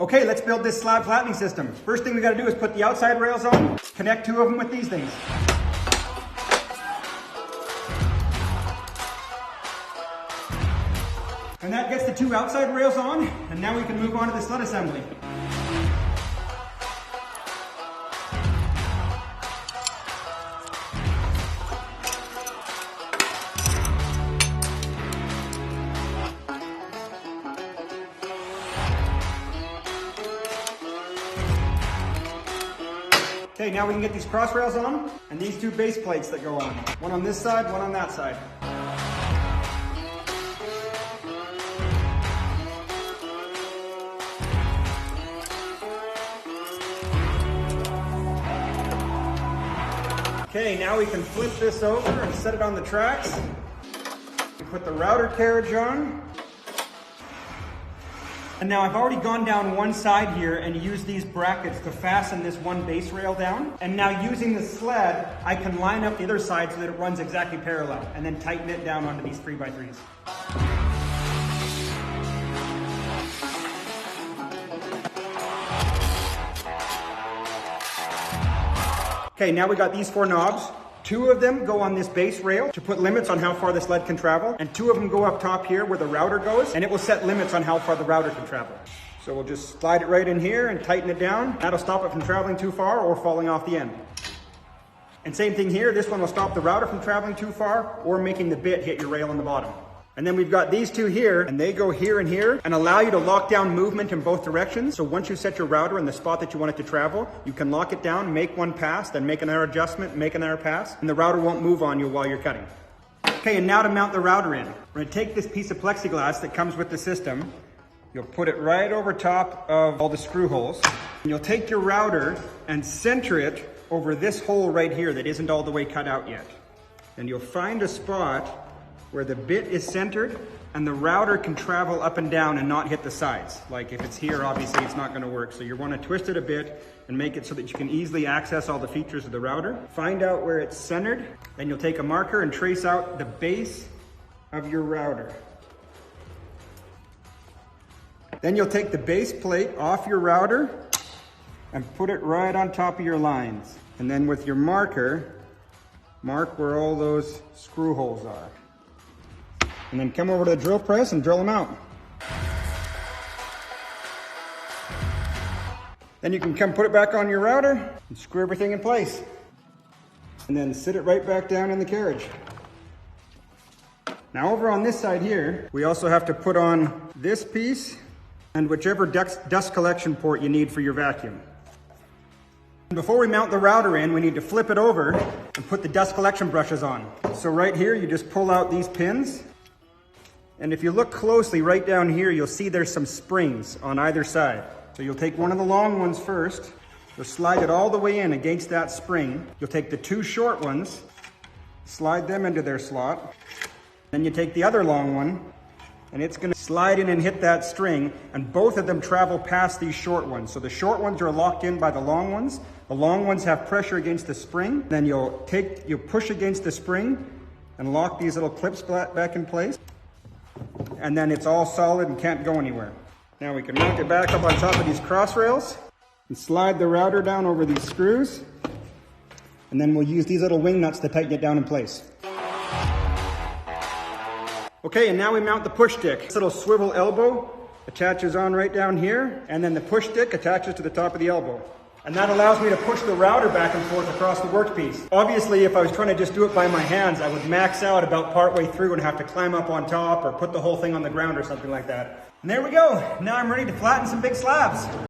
Okay, let's build this slab flattening system. First thing we gotta do is put the outside rails on, connect two of them with these things. And that gets the two outside rails on, and now we can move on to the sled assembly. Okay, now we can get these cross rails on, and these two base plates that go on. One on this side, one on that side. Okay, now we can flip this over and set it on the tracks. Put the router carriage on. And now I've already gone down one side here and used these brackets to fasten this one base rail down. And now using the sled, I can line up the other side so that it runs exactly parallel and then tighten it down onto these 3x3s. Okay, now we got these four knobs. Two of them go on this base rail to put limits on how far the sled can travel, and two of them go up top here where the router goes, and it will set limits on how far the router can travel. So we'll just slide it right in here and tighten it down. That'll stop it from traveling too far or falling off the end. And same thing here, this one will stop the router from traveling too far or making the bit hit your rail on the bottom. And then we've got these two here, and they go here and here and allow you to lock down movement in both directions. So once you set your router in the spot that you want it to travel, you can lock it down, make one pass, then make another adjustment, make another pass, and the router won't move on you while you're cutting. Okay, and now to mount the router in. We're gonna take this piece of plexiglass that comes with the system. You'll put it right over top of all the screw holes. And you'll take your router and center it over this hole right here that isn't all the way cut out yet. And you'll find a spot where the bit is centered and the router can travel up and down and not hit the sides. Like if it's here, obviously it's not gonna work. So you wanna twist it a bit and make it so that you can easily access all the features of the router. Find out where it's centered, then you'll take a marker and trace out the base of your router. Then you'll take the base plate off your router and put it right on top of your lines. And then with your marker, mark where all those screw holes are. And then come over to the drill press and drill them out. Then you can come put it back on your router and screw everything in place. And then sit it right back down in the carriage. Now over on this side here, we also have to put on this piece and whichever dust collection port you need for your vacuum. And before we mount the router in, we need to flip it over and put the dust collection brushes on. So right here, you just pull out these pins. And if you look closely right down here, you'll see there's some springs on either side. So you'll take one of the long ones first, you'll slide it all the way in against that spring. You'll take the two short ones, slide them into their slot. Then you take the other long one, and it's gonna slide in and hit that string, and both of them travel past these short ones. So the short ones are locked in by the long ones. The long ones have pressure against the spring. Then you'll push against the spring and lock these little clips back in place. And then it's all solid and can't go anywhere. Now we can mount it back up on top of these cross rails and slide the router down over these screws. And then we'll use these little wing nuts to tighten it down in place. Okay, and now we mount the push stick. This little swivel elbow attaches on right down here, and then the push stick attaches to the top of the elbow. And that allows me to push the router back and forth across the workpiece. Obviously, if I was trying to just do it by my hands, I would max out about partway through and have to climb up on top or put the whole thing on the ground or something like that. And there we go. Now I'm ready to flatten some big slabs.